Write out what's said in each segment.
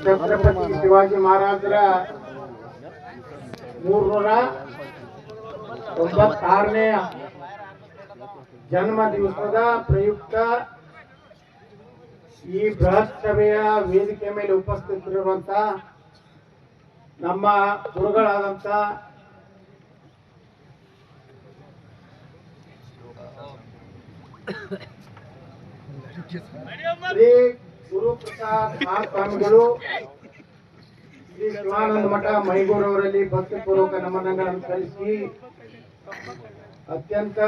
ಛತ್ರಪತಿ ಶಿವಾಜಿ ಮಹಾರಾಜರ 396ನೇ ಜನ್ಮ ದಿವಸದ ಪ್ರಯುಕ್ತ ಈ ಬೃಹತ್ ಸಭೆಯ ವೇದಿಕೆ ಮೇಲೆ ಉಪಸ್ಥಿತರಿರುವಂತ ನಮ್ಮ ಗುರುಗಳಾದಂತ ಶ್ರೀ ಗುರುಪ್ರಸಾದ್ ಮಹಾಸ್ವಾಮಿಗಳು ಶ್ರೀ ಶಿವಾನಂದ ಮಠ ಮೈಗೂರವರಲ್ಲಿ ಭಕ್ತಿಪೂರ್ವಕ ನಮನಗಳನ್ನು ಸಲ್ಲಿಸಿ ಅತ್ಯಂತ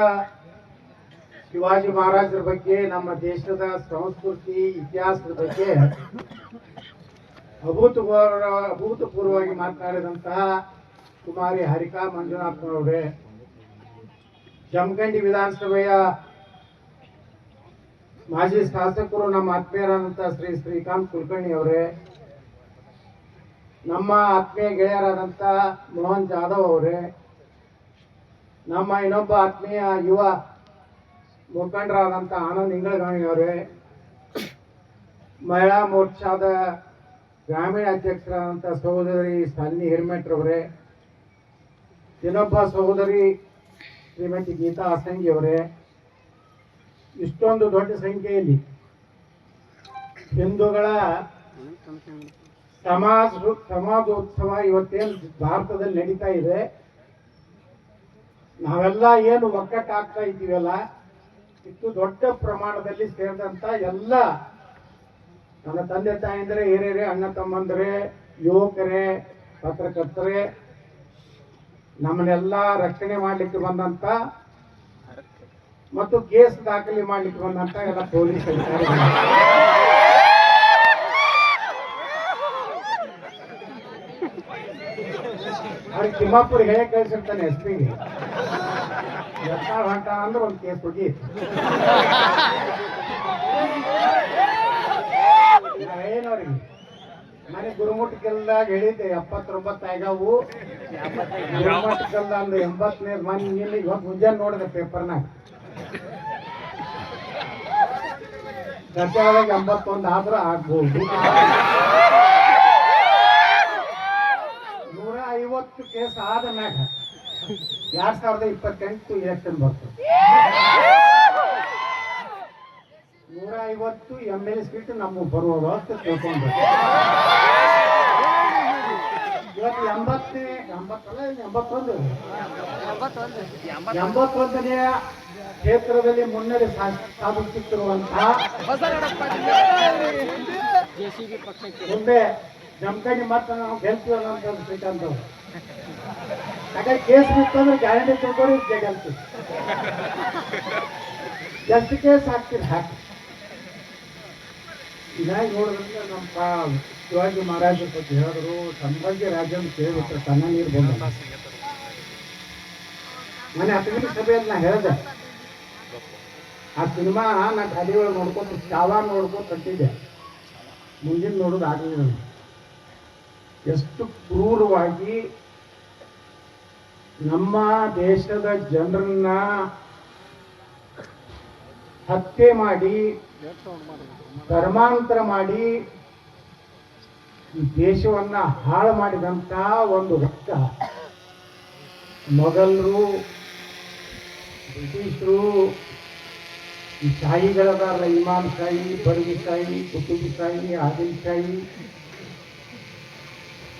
ಶಿವಾಜಿ ಮಹಾರಾಜರ ಬಗ್ಗೆ ನಮ್ಮ ದೇಶದ ಸಂಸ್ಕೃತಿ ಇತಿಹಾಸದ ಬಗ್ಗೆ ಅಭೂತಪೂರ್ವವಾಗಿ ಮಾತನಾಡಿದಂತಹ ಕುಮಾರಿ ಹರಿಕಾ ಮಂಜುನಾಥ್ನವರೇ, ಜಮಖಂಡಿ ವಿಧಾನಸಭೆಯ ಮಾಜಿ ಶಾಸಕರು ನಮ್ಮ ಆತ್ಮೀಯರಾದಂತಹ ಶ್ರೀ ಶ್ರೀಕಾಂತ್ ಕುಲಕರ್ಣಿ ಅವರೇ, ನಮ್ಮ ಆತ್ಮೀಯ ಗೆಳೆಯರಾದಂಥ ಮೋಹನ್ ಜಾಧವ್ ಅವರೇ, ನಮ್ಮ ಇನ್ನೊಬ್ಬ ಆತ್ಮೀಯ ಯುವ ಮುಖಂಡರಾದಂಥ ಆನಂದ್ ಇಂಗಳಗಾಣಿ ಅವರೇ, ಮಹಿಳಾ ಮೋರ್ಚಾದ ಗ್ರಾಮೀಣ ಅಧ್ಯಕ್ಷರಾದಂಥ ಸಹೋದರಿ ಶಾಲಿನಿ ಹಿರಮೇಟ್ರವರೇ, ಇನ್ನೊಬ್ಬ ಸಹೋದರಿ ಶ್ರೀಮತಿ ಗೀತಾ ಅಸಂಗಿ ಅವರೇ, ಇಷ್ಟೊಂದು ದೊಡ್ಡ ಸಂಖ್ಯೆಯಲ್ಲಿ ಹಿಂದೂಗಳ ಸಮಾಜೋತ್ಸವ ಇವತ್ತೇನು ಭಾರತದಲ್ಲಿ ನಡೀತಾ ಇದೆ, ನಾವೆಲ್ಲ ಏನು ಒಗ್ಗಟ್ಟಾಗ್ತಾ ಇದ್ದೀವಲ್ಲ, ಇಷ್ಟು ದೊಡ್ಡ ಪ್ರಮಾಣದಲ್ಲಿ ಸೇರಿದಂತ ಎಲ್ಲ ನನ್ನ ತಂದೆ ತಾಯಂದ್ರೆ, ಹಿರಿಯರೇ, ಅಣ್ಣ ತಮ್ಮಂದ್ರೆ, ಯುವಕರೇ, ಪತ್ರಕರ್ತರೇ, ನಮ್ಮನ್ನೆಲ್ಲ ರಕ್ಷಣೆ ಮಾಡ್ಲಿಕ್ಕೆ ಬಂದಂತ ಮತ್ತು ಕೇಸ್ ದಾಖಲೆ ಮಾಡ್ಲಿಕ್ಕೆ ಬಂದಂತ ಎಲ್ಲ ಪೊಲೀಸ್ ಅಧಿಕಾರಿಗಳು, ಅವ್ರಿಗೆ ತಿಮ್ಮಾಪುರ್ ಹೇಗೆ ಕಳಿಸಿರ್ತಾನೆ ಎಸ್ ಪಿಗೆ ಹೊಂಟ ಅಂದ್ರೆ ಒಂದು ಕೇಸ್ ಹೋಗಿ ಏನವ್ರಿಗೆ ಮನೆ ಗುರುಮುಟ್ಟಕ್ಕೆಲ್ದಾಗ ಹೇಳಿದ್ದೆ 79 ಆಗ್ಯಾವು, ಗುರುಮುಟ್ಟಕ್ಕೆಲ್ಲ ಅಂದ್ರೆ 80ನೇ ಮನೆ ಇವತ್ತು ಮುಂಜಾನೆ ನೋಡಿದೆ ಪೇಪರ್ನಾಗ, ಗದ್ದೆಯೊಳಗೆ 81 ಆದ್ರೂ ಆಗ್ಬಹುದು. 150 ಕೇಸ್ ಆದ ಮ್ಯಾಗ 2028 ಎಲೆಕ್ಷನ್ ಬರ್ತದೆ. 150 MLA ಸೀಟ್ ನಮಗೆ ಬರುವುದು ಅಂತ ತಿಳ್ಕೊಂಡು ಇವತ್ತು 81ನೇ ಕ್ಷೇತ್ರದಲ್ಲಿ ಮುನ್ನಡೆ ಸಾಧಿಸುತ್ತಿರುವಂತಹ ಮುಂದೆ ಜಮಖಂಡಿ ಮತ್ತೆ ನಾವು ಗೆಲ್ತೀವಿ ಅನ್ನೋಂಥ ಶ್ರೀಕಾಂತ್ ಯಾಕಂದ್ರೆ ಕೇಸ್ ಬಿತ್ತು ಅಂದ್ರೆ ಗ್ಯಾರಂಟಿ ತಿಳ್ಕೊಂಡು ಗೆಲ್ತೀವಿ, ಎಷ್ಟು ಕೇಸ್ ಹಾಕ್ತೀರಿ ಹಾಕಿ. ಹೀಗಾಗಿ ನೋಡಿದ್ರೆ ನಮ್ಮ ಶಿವಾಜಿ ಮಹಾರಾಜರ ಬಗ್ಗೆ ಹೇಳಿದ್ರು, ಸಂಭಾಗ್ಯ ರಾಜ್ಯ ಅಂತ ಕೇಳಿಬಿಟ್ರೆ ತನ್ನ ನೀರು ಬಂದ. ಮನೆ ಹತ್ತನೇ ಸಭೆಯಲ್ಲಿ ನಾ ಹೇಳಿದೆ, ಆ ಸಿನಿಮಾ ನಾ ಗಾಡಿಗಳು ನೋಡ್ಕೊಂಡು ಚಾವ ನೋಡ್ಕೊಂಡು ಕಟ್ಟಿದ್ದೆ, ಮುಂದಿನ ನೋಡೋದು ಆಗಲಿಲ್ಲ. ಎಷ್ಟು ಕ್ರೂರವಾಗಿ ನಮ್ಮ ದೇಶದ ಜನರನ್ನ ಹತ್ಯೆ ಮಾಡಿ, ಧರ್ಮಾಂತರ ಮಾಡಿ ಈ ದೇಶವನ್ನ ಹಾಳು ಮಾಡಿದಂತ ಒಂದು ರಕ್ತ ಮೊಘಲರು, ಬ್ರಿಟಿಷರು, ಈ ಶಾಹಿಗಳದಾರಲ್ಲ, ಇಮಾಮ್ ಶಾಹಿ, ಬರ್ಗಿ ಶಾಹಿ, ಕುತುಬ್ ಶಾಹಿ, ಆದಿಲ್ ಶಾಹಿ,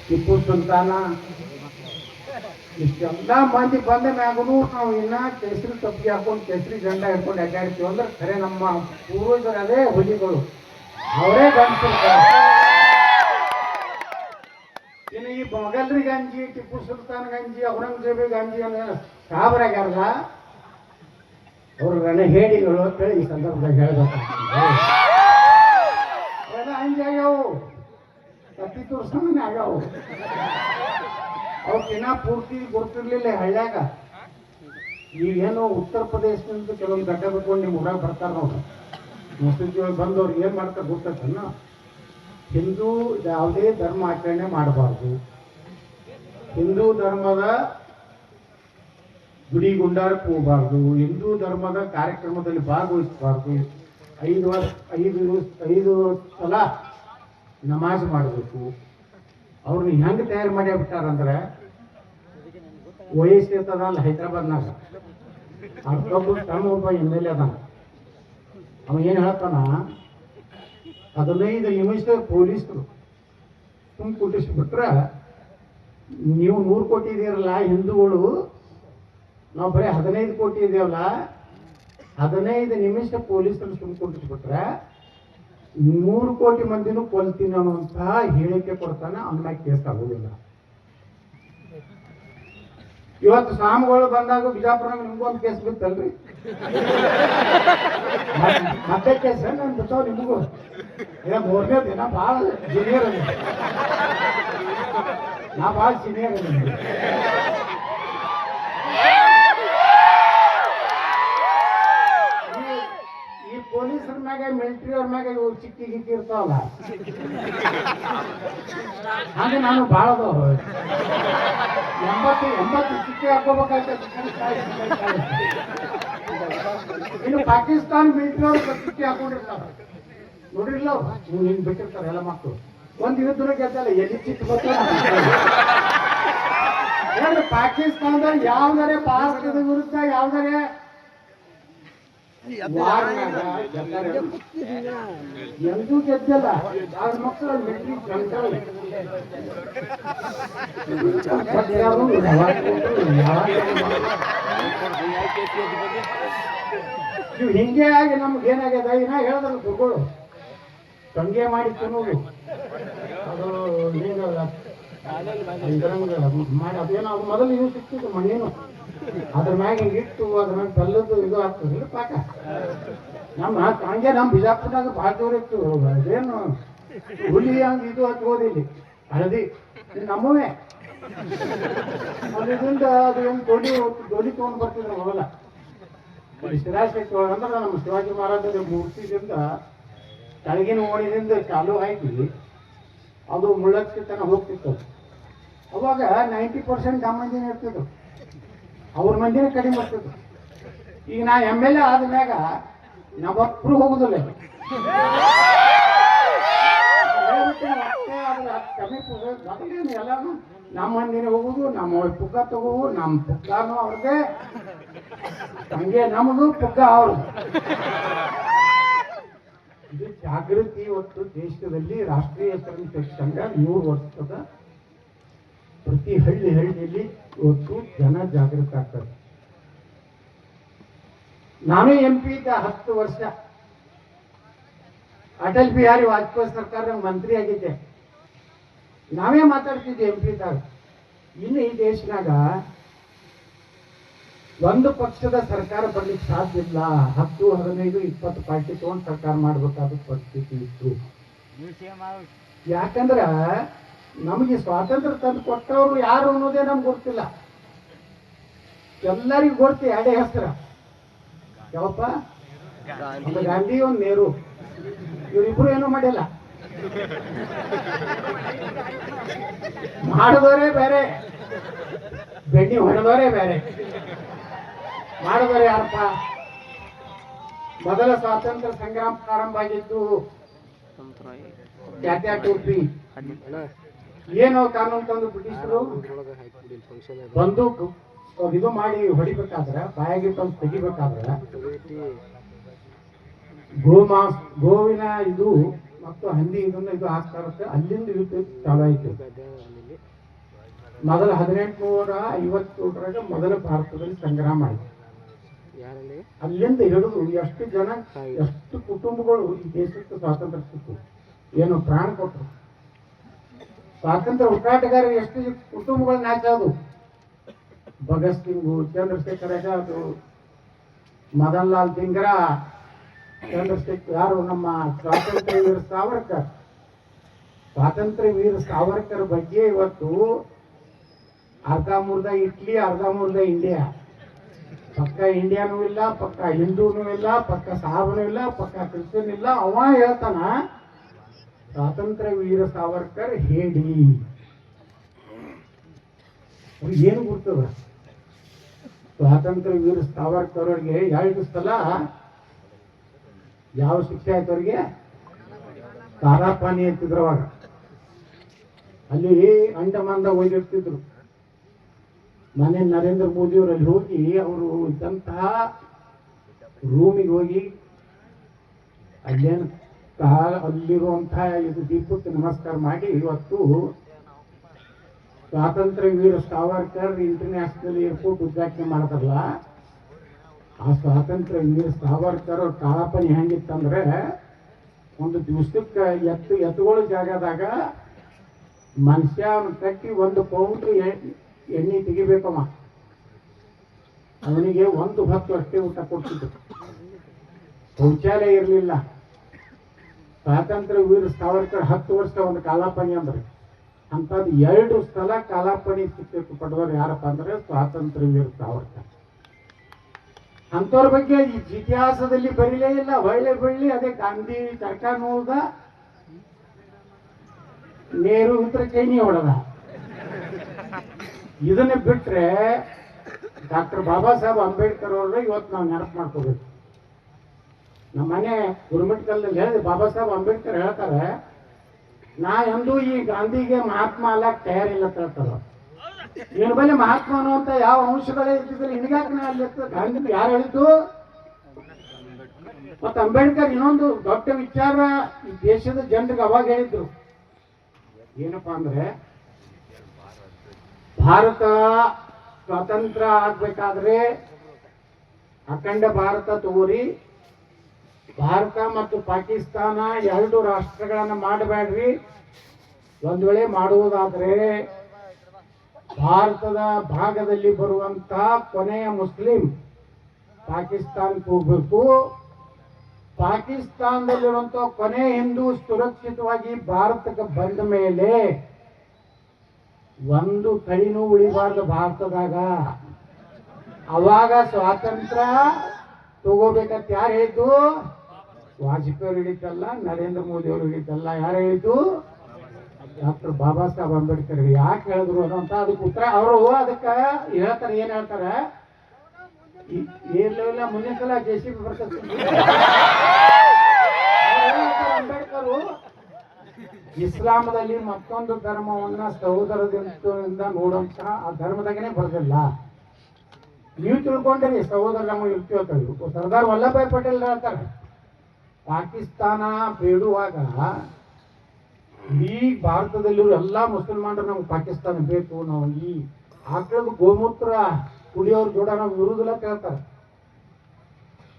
ಟಿಪ್ಪು ಸುಲ್ತಾನ, ಇಷ್ಟೆಲ್ಲ ಮಂದಿ ಬಂದ ಮ್ಯಾಗೂ ನಾವು ಇನ್ನ ಕೇಸರಿ ತಪ್ಪಿಗೆ ಹಾಕೊಂಡು ಕೇಸರಿ ಜೆಂಡ ಹಿಡ್ಕೊಂಡು ಅಡ್ಡಾಡ್ತೀವಿ ಅಂದ್ರೆ ಖರೆ ನಮ್ಮ ಪೂರ್ವಜರು ಅದೇ ಹುಲಿಗಳು, ಅವರೇ ಗಂಡಸಿರ್ತಾರೆ. ಇನ್ನು ಈ ಮೊಘಲ್ರಿ ಗಂಜಿ, ಟಿಪ್ಪು ಸುಲ್ತಾನ್ ಗಂಜಿ, ಔರಂಗಜೇಬಿ ಗಂಜಿ ಅನ್ನೋ ಸಾಬರಾಗ್ಯಾರಲ್ಲ, ಅವರು ರಣಹೇಡಿಗಳು ಅಂತೇಳಿ ಈ ಸಂದರ್ಭದಾಗ ಹೇಳ್ಬೇಕಾಗ್ತದೆ. ಅವೆಲ್ಲ ಹಂಜಾಗ್ಯಾವು, ತಪ್ಪಿ ತೋರ್ಸಮನೆ ಆಗ್ಯಾವು. ಅವಕ್ಕಿನ್ನ ಪೂರ್ತಿ ಗೊತ್ತಿರ್ಲಿಲ್ಲ ಹಳ್ಳ್ಯಾಗ. ಈಗೇನು ಉತ್ತರ ಪ್ರದೇಶದಿಂದ ಕೆಲವೊಂದು ಗಡ್ಡ ಬಿಟ್ಕೊಂಡು ನಿಮ್ಮ ಊರಾಗ ಬರ್ತಾರೆ ನೋಡ್ರಿ, ಮುಸ್ಲಿಂ ಬಂದವ್ರು ಏನ್ ಮಾಡ್ತಾರೆ ಗೊತ್ತನ್ನ, ಹಿಂದೂ ಯಾವುದೇ ಧರ್ಮ ಆಚರಣೆ ಮಾಡಬಾರ್ದು, ಹಿಂದೂ ಧರ್ಮದ ಗುಡಿ ಗುಂಡಾರಕ್ಕೆ ಹೋಗಬಾರ್ದು, ಹಿಂದೂ ಧರ್ಮದ ಕಾರ್ಯಕ್ರಮದಲ್ಲಿ ಭಾಗವಹಿಸಬಾರ್ದು, 5 ಸಲ ನಮಾಜ್ ಮಾಡಬೇಕು. ಅವ್ರನ್ನ ಹೆಂಗೆ ತಯಾರು ಮಾಡಿ ಬಿಟ್ಟಾರಂದ್ರೆ ವಯಸ್ಸು ಇರ್ತದಲ್ಲ ಹೈದ್ರಾಬಾದ್ನಾಗ ಅಷ್ಟೊಬ್ಬ ತಮ್ಮ ಒಬ್ಬ MLA ಅದಾನ. ಅವ ಏನು ಹೇಳ್ತಾನ, 15 ನಿಮಿಷ ಪೊಲೀಸರು ತುಂಬ ಕುಟ್ಟಿಸ್ಬಿಟ್ರೆ ನೀವು 100 ಕೋಟಿ ಇದೀರಲ್ಲ ಹಿಂದೂಗಳು, ನಾವು ಬರೀ 15 ಕೋಟಿ ಇದೆಯಲ್ಲ, 15 ನಿಮಿಷ ಪೊಲೀಸರು ಸುಮ್ ಕುಟ್ಟಿಸ್ಬಿಟ್ರೆ 100 ಕೋಟಿ ಮಂದಿನೂ ಕೊಲ್ತೀನಿ ಅನ್ನುವಂತಹ ಹೇಳಿಕೆ ಕೊಡ್ತಾನೆ. ಅವನ ಕೇಸ್ ಆಗೋದಿಲ್ಲ. ಇವತ್ತು ಸ್ವಾಮಿಗಳು ಬಂದಾಗ ಬಿಜಾಪುರ ನಿಮ್ಗೂ ಒಂದು ಕೇಸ್ ಬಿತ್ತಲ್ರಿ, ಮತ್ತೆ ಕೇಸ್ ನಾನು ಬಿಡ್ತಾವ ನಿಮಗೂ. ಈಗ 3ನೇ ದಿನ ಭಾಳ ಜೂನಿಯರ್ ಅದ, ನಾ ಭಾಳ ಸೀನಿಯರ್ ಅದ. ಈ ಪೊಲೀಸರ ಮ್ಯಾಗ ಮಿಲಿಟರಿ ಅವ್ರ ಮ್ಯಾಗ ಇವು ಚಿಕ್ಕಿ ಗಿಕ್ಕಿ ಇರ್ತಾವಲ್ಲ, ಹಾಗೆ ನಾನು ಭಾಳ 80 ಚಿಕ್ಕಿ ಹಾಕೋಬೇಕಾಗ್ತದೆ. ಇನ್ನು ಪಾಕಿಸ್ತಾನ ಮಿಲಿಟರಿ ಅವ್ರು ಚಿಕ್ಕಿ ಹಾಕೊಂಡಿರ್ತಾರೆ ನೋಡ್ರಿಲ್ಲ, ನೀವು ಹಿಂಗೆ ಬಿಟ್ಟಿರ್ತಾರೆ ಎಲ್ಲ ಮಕ್ಕಳು. ಒಂದು ಯುದ್ಧನ ಗೆದ್ದಲ್ಲ, ಎಲ್ಲಿ ಚಿಕ್ಕ ಗೊತ್ತಿಲ್ಲ. ಪಾಕಿಸ್ತಾನದಲ್ಲಿ ಯಾವ್ದಾರೆ ಭಾರತದ ವಿರುದ್ಧ ಯಾವ್ದಾರೆ ಎಂದೂ ಗೆದ್ದಲ್ಲ. ಅವ್ರ ಮಕ್ಕಳು ಮಿಲಿಟರಿ ನೀವು ಹಿಂಗೆ ಆಗಿ ನಮ್ಗೆ ಏನಾಗ್ಯದ, ಇನ್ನ ಹೇಳಿದ್ರು ಗುರುಗಳು ತಂಗೆ ಮಾಡಿ ತಿನ್ನೋದು, ಅದು ಮಾಡಿ ಅದೇನೋ ಅದು ಮೊದಲು ಇವು ಸಿಕ್ತಿತ್ತು ಮಣ್ಣೇನು, ಅದ್ರ ಮ್ಯಾಗ ಹಿಂಗೆ ಇಟ್ಟು ಅದ್ರ ಮ್ಯಾಗ ಬೆಲ್ಲದ್ದು ಇದು ಆಗ್ತದಿಲ್ಲ ಪಾಕ. ಹಂಗೆ ನಮ್ಮ ಬಿಜಾಪುರದಾಗ ಭಾಳ ಜೋರು ಇತ್ತು. ಅದೇನು ಹುಲಿ ಹಂಗೆ ಇದು ಹಚ್ಕೋದಿಲ್ಲಿ ಹಳದಿ ನಮ್ಮವೇ ಅದರಿಂದ ಅದು ಏನು ಡೋಲಿ ತೊಗೊಂಡು ಬರ್ತಿದ್ರು ಮೊದಲ. ಶಿರಾಶಕ್ತಿ ಅಂದ್ರೆ ನಮ್ಮ ಶಿವಾಜಿ ಮಹಾರಾಜರ ಮೂರ್ತಿದಿಂದ ಕೆಳಗಿನ ಓಣಿದಿಂದ ಚಾಲು ಆಗಿ ಅದು ಮುಳ್ಳಕ್ಕೆ ತನಕ ಹೋಗ್ತಿತ್ತು. ಅವಾಗ 90% ನಮ್ಮ ಮಂದಿನ ಇರ್ತಿದ್ರು, ಅವ್ರ ಮಂದಿನ ಕಡಿಮೆ ಬರ್ತಿದ್ರು. ಈಗ ನಾ MLA ಆದ್ಮ್ಯಾಗ ನಾವೊಬ್ಬರು ಹೋಗುದಿಲ್ಲ, ಕಮ್ಮಿ ಮೊದಲೇನು ಎಲ್ಲಾನು ನಮ್ಮ ಮಂದಿನ ಹೋಗುದು, ನಮ್ಮ ಪುಗ್ಗ ತಗೋವು, ನಮ್ಮ ಪುಗ್ಗಾನು ಅವ್ರದ್ದೇ, ಹಂಗೆ ನಮ್ಮದು ಪುಗ್ಗ ಅವ್ರದ್ದು. ಇದು ಜಾಗೃತಿ ಇವತ್ತು ದೇಶದಲ್ಲಿ ರಾಷ್ಟ್ರೀಯ ಸ್ವಯಂ ಸೇವಕ ಸಂಘ 100 ವರ್ಷದ ಪ್ರತಿ ಹಳ್ಳಿಯಲ್ಲಿ ಇವತ್ತು ಜನ ಜಾಗೃತ ಆಗ್ತದೆ. ನಾನು MP ಇದ್ದ 10 ವರ್ಷ ಅಟಲ್ ಬಿಹಾರಿ ವಾಜಪೇಯಿ ಸರ್ಕಾರ ಮಂತ್ರಿ ಆಗಿದ್ದೆ. ನಾವೇ ಮಾತಾಡ್ತಿದ್ದೆ MP ಇದ್ದಾಗ. ಇನ್ನು ಈ ದೇಶನಾಗ ಒಂದು ಪಕ್ಷದ ಸರ್ಕಾರ ಬರ್ಲಿಕ್ಕೆ ಸಾಧ್ಯ ಇಲ್ಲ. 10, 15, 20 ಪಾರ್ಟಿ ತಗೊಂಡು ಸರ್ಕಾರ ಮಾಡಬೇಕಾದ ಪರಿಸ್ಥಿತಿ ಇತ್ತು. ಯಾಕಂದ್ರ ನಮಗೆ ಸ್ವಾತಂತ್ರ್ಯ ತಂದು ಕೊಟ್ಟವರು ಯಾರು ಅನ್ನೋದೇ ನಮ್ಗೆ ಗೊತ್ತಿಲ್ಲ. ಎಲ್ಲರಿಗೂ ಗೊತ್ತಿ ಎರಡೇ ಹೆಸರ, ಯಾವಪ್ಪ, ಒಂದು ಗಾಂಧಿ, ಒಂದು ನೆಹರು. ಇವರಿಬ್ರು ಏನೂ ಮಾಡಿಲ್ಲ. ಮಾಡಿದವರೇ ಬೇರೆ, ಬೆಣ್ಣೆ ಹೊಡೆದವರೇ ಬೇರೆ. ಮಾಡಿದವರು ಯಾರಪ್ಪ? ಮೊದಲ ಸ್ವಾತಂತ್ರ್ಯ ಸಂಗ್ರಾಮ ಪ್ರಾರಂಭ ಆಗಿದ್ದು ತ್ಯಾತ್ಯಾ ಟೋಪಿ. ಏನೋ ಕಾನೂನು ತಂದು ಬ್ರಿಟಿಷರು ಬಂದೂಕು ಇದು ಮಾಡಿ ಹೊಡಿಬೇಕಾದ್ರೆ, ಬಾಯಾಗಿಟ್ಟು ತೆಗಿಬೇಕಾದ್ರೆ ಗೋವಿನ ಇದು ಮತ್ತು ಹಂದಿ ಇದನ್ನ ಇದು ಆಗ್ತಾ ಇರುತ್ತೆ. ಅಲ್ಲಿಂದ ಇದು ಚಾಲು ಆಯ್ತು. ಮೊದಲ 1857 ಮೊದಲ ಭಾರತದಲ್ಲಿ ಸಂಗ್ರಾಮ ಆಯ್ತು. ಅಲ್ಲಿಂದ ಹಿಡಿದು ಎಷ್ಟು ಜನ, ಎಷ್ಟು ಕುಟುಂಬಗಳು ಈ ದೇಶಕ್ಕೆ ಸ್ವಾತಂತ್ರ್ಯ ಸಿಕ್ತು, ಏನು ಪ್ರಾಣ ಕೊಟ್ಟರು. ಸ್ವಾತಂತ್ರ್ಯ ಹೋರಾಟಗಾರರು ಎಷ್ಟು ಕುಟುಂಬಗಳು ನಾಶ ಅದು. ಭಗತ್ ಸಿಂಗು, ಚಂದ್ರಶೇಖರ್ ಆಜಾದ್, ಮದನ್ ಲಾಲ್ ಧಿಂಗ್ರಾ, ಚಂದ್ರಶೇಖರ್ ಯಾರು ನಮ್ಮ ಸ್ವಾತಂತ್ರ್ಯ ವೀರ ಸಾವರ್ಕರ್. ಸ್ವಾತಂತ್ರ್ಯ ವೀರ ಸಾವರ್ಕರ್ ಬಗ್ಗೆ ಇವತ್ತು ಅರ್ಧ ಮುರ್ಧ ಇಟ್ಲಿ, ಅರ್ಧ ಮುರ್ಧ ಇಂಡಿಯಾ. ಪಕ್ಕ ಇಂಡಿಯಾನೂ ಇಲ್ಲ, ಪಕ್ಕ ಹಿಂದೂನೂ ಇಲ್ಲ, ಪಕ್ಕ ಸಾಬನೂ ಇಲ್ಲ, ಪಕ್ಕ ಕ್ರಿಶ್ಚಿಯನ್ ಇಲ್ಲ. ಅವ ಹೇಳ್ತಾನ ಸ್ವಾತಂತ್ರ್ಯ ವೀರ ಸಾವರ್ಕರ್ ಹೇಳಿ. ಏನು ಗೊತ್ತದ? ಸ್ವಾತಂತ್ರ್ಯ ವೀರ ಸಾವರ್ಕರ್ ಅವ್ರಿಗೆ 2 ಸಲ ಯಾವ ಶಿಕ್ಷೆ ಆಯ್ತು ಅವ್ರಿಗೆ? ಖಾರಾಪಾನಿ ಅಂತಿದ್ರು ಅವಾಗ. ಅಲ್ಲಿ ಅಂಡಮಾನ್ದ ಒಯ್ದಿರ್ತಿದ್ರು. ಮನೆ ನರೇಂದ್ರ ಮೋದಿ ಅವರಲ್ಲಿ ಹೋಗಿ ಅವರು ಇದ್ದಂತಹ ರೂಮಿಗೆ ಹೋಗಿ ಅಲ್ಲೇನು ಅಲ್ಲಿರುವಂತಹ ಇದು ದೀಪಕ್ಕೆ ನಮಸ್ಕಾರ ಮಾಡಿ, ಇವತ್ತು ಸ್ವಾತಂತ್ರ್ಯ ವೀರ ಸಾವರ್ಕರ್ ಇಂಟರ್ನ್ಯಾಷನಲ್ ಏರ್ಪೋರ್ಟ್ ಉದ್ಘಾಟನೆ ಮಾಡ್ತಾರಲ್ಲ, ಆ ಸ್ವಾತಂತ್ರ್ಯ ವೀರ ಸಾವರ್ಕರ್ ಅವ್ರ ಕಾಳಾಪನಿ ಹೆಂಗಿತ್ತಂದ್ರೆ, ಒಂದು ದಿವಸಕ್ಕೆ ಎತ್ತುಗಳು ಜಾಗದಾಗ ಮನುಷ್ಯ ಅವನು ಕಟ್ಟಿ 1 ಪೌಂಡ್ ಎಣ್ಣೆ ತೆಗಿಬೇಕಮ್ಮ. ಅವನಿಗೆ 1 ಹೊತ್ತು ಅಷ್ಟೇ ಊಟ ಕೊಡ್ತಿದ್ರು. ಶೌಚಾಲಯ ಇರಲಿಲ್ಲ. ಸ್ವಾತಂತ್ರ್ಯ ವೀರ ಸಾವರ್ಕರ್ 10 ವರ್ಷ ಒಂದು ಕಾಲಾಪನಿ ಅಂದ್ರೆ, ಅಂಥದ್ದು 2 ಸಲ ಕಾಲಾಪನಿ ಶಿಕ್ಷೆ ಪಡೆದವರು ಯಾರಪ್ಪ ಅಂದ್ರೆ ಸ್ವಾತಂತ್ರ್ಯ ವೀರ ಸಾವರ್ಕರ್. ಅಂಥವ್ರ ಬಗ್ಗೆ ಇತಿಹಾಸದಲ್ಲಿ ಬರೀಲೇ ಇಲ್ಲ. ಒಳ್ಳೆ ಬೆಳ್ಳಿ ಅದೇ ಗಾಂಧಿ ತರ್ಕ ನೋಡ್ದ, ನೇರು ಉತ್ತರ ಚೈನಿ ಹೊಡೆದ. ಇದನ್ನ ಬಿಟ್ರೆ ಡಾಕ್ಟರ್ ಬಾಬಾ ಸಾಹೇಬ್ ಅಂಬೇಡ್ಕರ್ ಅವ್ರ ಇವತ್ತು ನಾವು ನೆನಪು ಮಾಡ್ಕೋಬೇಕು. ನಮ್ಮ ಮನೆ ಗುರುಮಿಟ್ಕಲ್ದಲ್ಲಿ ಹೇಳಿದೆ, ಬಾಬಾ ಸಾಹೇಬ್ ಅಂಬೇಡ್ಕರ್ ಹೇಳ್ತಾರೆ, ನಾ ಎಂದೂ ಈ ಗಾಂಧಿಗೆ ಮಹಾತ್ಮ ಅಲ್ಲಕ್ಕೆ ತಯಾರಿಲ್ಲ ಅಂತ ಹೇಳ್ತಾರ. ಇವನ ಬಳಿ ಮಹಾತ್ಮ ಅನ್ನುವಂತ ಯಾವ ಅಂಶಗಳೇ ಇದ್ದಿದ್ರೆ ಹಿಂಗಾಗಿ ನಾ ಅಲ್ಲಿ ಗಾಂಧಿ ಯಾರು ಹೇಳಿದ್ದು? ಮತ್ತು ಅಂಬೇಡ್ಕರ್ ಇನ್ನೊಂದು ದೊಡ್ಡ ವಿಚಾರ ಈ ದೇಶದ ಜನರಿಗೆ ಅವಾಗ ಹೇಳಿದ್ರು, ಏನಪ್ಪಾ ಅಂದ್ರೆ, ಭಾರತ ಸ್ವತಂತ್ರ ಆಗ್ಬೇಕಾದ್ರೆ ಅಖಂಡ ಭಾರತ ತಗೋರಿ, ಭಾರತ ಮತ್ತು ಪಾಕಿಸ್ತಾನ 2 ರಾಷ್ಟ್ರಗಳನ್ನ ಮಾಡಬೇಡ್ರಿ. ಒಂದ್ ವೇಳೆ ಮಾಡುವುದಾದ್ರೆ ಭಾರತದ ಭಾಗದಲ್ಲಿ ಬರುವಂತಹ ಕೊನೆಯ ಮುಸ್ಲಿಂ ಪಾಕಿಸ್ತಾನಕ್ಕೆ ಹೋಗ್ಬೇಕು. ಪಾಕಿಸ್ತಾನದಲ್ಲಿರುವಂತಹ ಕೊನೆ ಹಿಂದೂ ಸುರಕ್ಷಿತವಾಗಿ ಭಾರತಕ್ಕೆ ಬಂದ ಮೇಲೆ ಒಂದು ತಳಿನೂ ಉಳಿಬಾರ್ದು ಭಾರತದಾಗ. ಅವಾಗ ಸ್ವಾತಂತ್ರ್ಯ ತಗೋಬೇಕಂತ ಯಾರು ಹೇಳಿದ್ದು? ವಾಜಪೇಯಿ ಅವರು ಹೇಳಿದ್ದಲ್ಲ, ನರೇಂದ್ರ ಮೋದಿ ಅವರು ಹೇಳಿದ್ದಲ್ಲ. ಯಾರು ಹೇಳಿದ್ದು? ಡಾಕ್ಟರ್ ಬಾಬಾ ಸಾಹೇಬ್ ಅಂಬೇಡ್ಕರ್. ಯಾಕೆ ಹೇಳಿದ್ರು ಅಂತ ಅದಕ್ಕೆ ಉತ್ತರ ಅವರು ಅದಕ್ಕೆ ಹೇಳ್ತಾರೆ. ಏನ್ ಹೇಳ್ತಾರೆ? ಇಲ್ಲ ಮುಂದಿನ ಸಲ JCB ಬರ್ತದೆ. ಅಂಬೇಡ್ಕರ್ ಇಸ್ಲಾಮದಲ್ಲಿ ಮತ್ತೊಂದು ಧರ್ಮವನ್ನ ಸಹೋದರದಿಂದ ನೋಡುವಂತ ಆ ಧರ್ಮದಾಗನೇ ಬರೋದಿಲ್ಲ. ನೀವು ತಿಳ್ಕೊಂಡ್ರಿ ಸಹೋದರ ನಮಗೆ ಇರ್ತೀವಿ. ಸರ್ದಾರ್ ವಲ್ಲಭಾಯ್ ಪಟೇಲ್ ಹೇಳ್ತಾರೆ, ಪಾಕಿಸ್ತಾನ ಬೇಡುವಾಗ ಈ ಭಾರತದಲ್ಲಿರೋ ಎಲ್ಲಾ ಮುಸಲ್ಮಾನರು ನಮ್ಗೆ ಪಾಕಿಸ್ತಾನ ಬೇಕು, ನಾವು ಈ ಆಕಳದ ಗೋಮೂತ್ರ ಕುಡಿಯೋರ್ ಜೋಡ ನಾವು ಇರುವುದಿಲ್ಲ ಅಂತ ಹೇಳ್ತಾರೆ.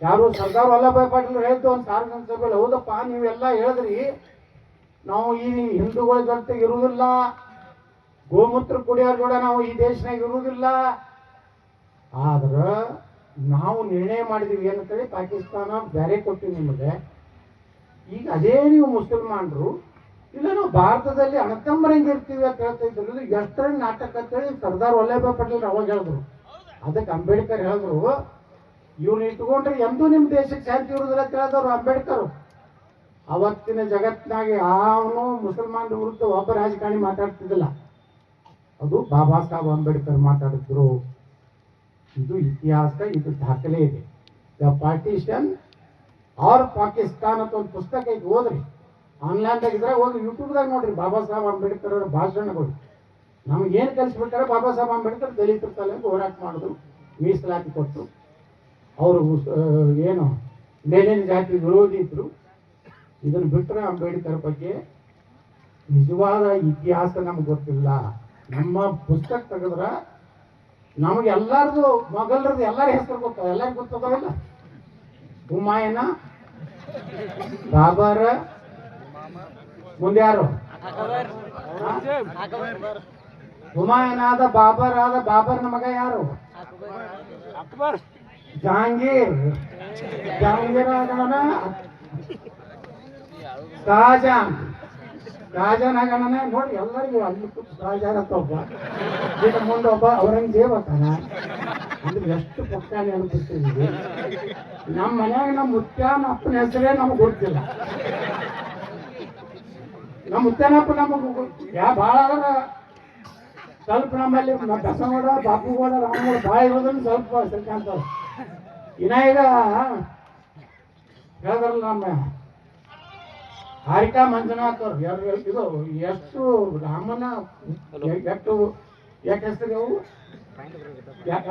ಯಾರು? ಸರ್ದಾರ್ ವಲ್ಲಭಾಯ್ ಪಟೇಲ್ ಹೇಳಿದ್ದು ಒಂದು ಸಾರ್ವಜನಿಕ ಸಭೆಯಲ್ಲಿ, ಹೌದಪ್ಪ ನೀವೆಲ್ಲ ಹೇಳಿದ್ರಿ ನಾವು ಈ ಹಿಂದೂಗಳ ಜೊತೆಗೆ ಇರುವುದಿಲ್ಲ, ಗೋಮೂತ್ರ ಕುಡಿಯೋರ್ ಜೋಡ ನಾವು ಈ ದೇಶನಾಗ ಇರುವುದಿಲ್ಲ, ಆದ್ರ ನಾವು ನಿರ್ಣಯ ಮಾಡಿದೀವಿ ಏನಂತೇಳಿ ಪಾಕಿಸ್ತಾನ ಬೇರೆ ಕೊಟ್ಟಿವಿ ನಿಮಗೆ. ಈಗ ಅದೇ ನೀವು ಮುಸಲ್ಮಾನರು ಇಲ್ಲ ನಾವು ಭಾರತದಲ್ಲಿ ಅಣತಂಬರಂಗೆ ಇರ್ತೀವಿ ಅಂತ ಹೇಳ್ತಾ ಇದ್ರು. ಎಷ್ಟರ ನಾಟಕ ಅಂತೇಳಿ ಸರ್ದಾರ್ ವಲ್ಲಭಾಯ್ ಪಟೇಲ್ ಅವಾಗ ಹೇಳಿದ್ರು. ಅದಕ್ಕೆ ಅಂಬೇಡ್ಕರ್ ಹೇಳಿದ್ರು, ಇವ್ರು ಇಟ್ಕೊಂಡ್ರೆ ಎಂದೂ ನಿಮ್ಮ ದೇಶಕ್ಕೆ ಶಾಂತಿ ಇರುವುದಿಲ್ಲ ಅಂತ ಹೇಳಿದವರು ಅಂಬೇಡ್ಕರ್. ಅವತ್ತಿನ ಜಗತ್ತಿನಾಗ ಯಾವನು ಮುಸಲ್ಮಾನರ ವಿರುದ್ಧ ಒಬ್ಬ ರಾಜಕಾರಣಿ ಮಾತಾಡ್ತಿದ್ದಿಲ್ಲ, ಅದು ಬಾಬಾ ಸಾಹೇಬ್ ಅಂಬೇಡ್ಕರ್ ಮಾತಾಡಿದ್ರು. ಇದು ಇತಿಹಾಸ, ಇದು ದಾಖಲೆ ಇದೆ. ದ ಪಾರ್ಟಿಷನ್ ಆರ್ ಪಾಕಿಸ್ತಾನ್ ಅಂತ ಒಂದು ಪುಸ್ತಕ ಐತಿ, ಓದ್ರಿ. ಆನ್ಲೈನ್ದಾಗ ಇದ್ರೆ ಹೋಗಿ ಯೂಟ್ಯೂಬ್ದಾಗ ನೋಡ್ರಿ ಬಾಬಾ ಸಾಹೇಬ್ ಅಂಬೇಡ್ಕರ್ ಅವರ ಭಾಷಣಗಳು. ನಮ್ಗೇನು ಕಲಿಸ್ಬಿಟ್ಟಾರೆ? ಬಾಬಾ ಸಾಹೇಬ್ ಅಂಬೇಡ್ಕರ್ ದಲಿತರ ಸಲುವಾಗಿ ಹೋರಾಟ ಮಾಡಿದ್ರು, ಮೀಸಲಾತಿ ಕೊಟ್ಟರು. ಅವರು ಏನು ಮೇಲಿನ ಜಾತಿ ವಿರೋಧಿ ಇದ್ರು. ಇದನ್ನು ಬಿಟ್ಟರೆ ಅಂಬೇಡ್ಕರ್ ಬಗ್ಗೆ ನಿಜವಾದ ಇತಿಹಾಸ ನಮ್ಗೆ ಗೊತ್ತಿಲ್ಲ. ನಮ್ಮ ಪುಸ್ತಕ ತೆಗೆದ್ರ ನಮಗೆ ಎಲ್ಲರದು ಮೊಘಲರದು ಎಲ್ಲರ ಹೆಸರು ಗೊತ್ತಾವ, ಎಲ್ಲರಿಗೂ ಗೊತ್ತದಾವಿಲ್ಲ. ಹುಮಾಯೂನ, ಬಾಬರ್, ಮುಂದೆ ಯಾರು? ಹುಮಾಯೂನ್ ಆದ, ಬಾಬರ್ ಆದ. ಬಾಬರ್ನ ಮಗ ಯಾರು? ಅಕ್ಬರ್. ಜಹಾಂಗೀರ್ ಆಗಣ, ಶಹಜಾನ್ ಆಗಣ. ನೋಡಿ ಎಲ್ಲರಿಗೂ ಅಲ್ಲಿ ಶಹಜಾನ್ ಅಂತ ಒಬ್ಬ, ಈಗ ಮುಂದೆ ಒಬ್ಬ ಔರಂಗಜೇಬ್ ಅಂತಾನ. ಅಂದ್ರೆ ಎಷ್ಟು ಪುಟ್ಟಾಣಿ ಅನ್ಬಿಡ್ತೀವಿ. ನಮ್ಮ ಮನ್ಯಾಗ ನಮ್ಮ ಮುತ್ಯಾನ ಅಪ್ಪನ ಹೆಸರೇ ನಮ್ಗೆ ಗೊತ್ತಿಲ್ಲ. ನಮ್ಮ ಮುತ್ಯಾನಪ್ಪ ನಮಗೆ ಭಾಳ ಆದ್ರ ಸ್ವಲ್ಪ ನಮ್ಮಲ್ಲಿ ಬಸವಗೌಡ, ಬಾಪುಗೌಡ, ರಾಮಗೌಡ ಭಾಳ ಇರೋದನ್ನು ಸ್ವಲ್ಪ ಶ್ರೀಕಾಂತವ್ರು. ಇನ್ನ ಈಗ ಹೇಳಿದ್ರಲ್ಲ ನಮ್ಮ ಹಾರಿಕಾ ಮಂಜುನಾಥ್ ಅವ್ರು ಇದು ಎಷ್ಟು ರಾಮನ ಎಷ್ಟು ಯಾಕೆ ಹೆಸರು ಅವು ಯಾಕ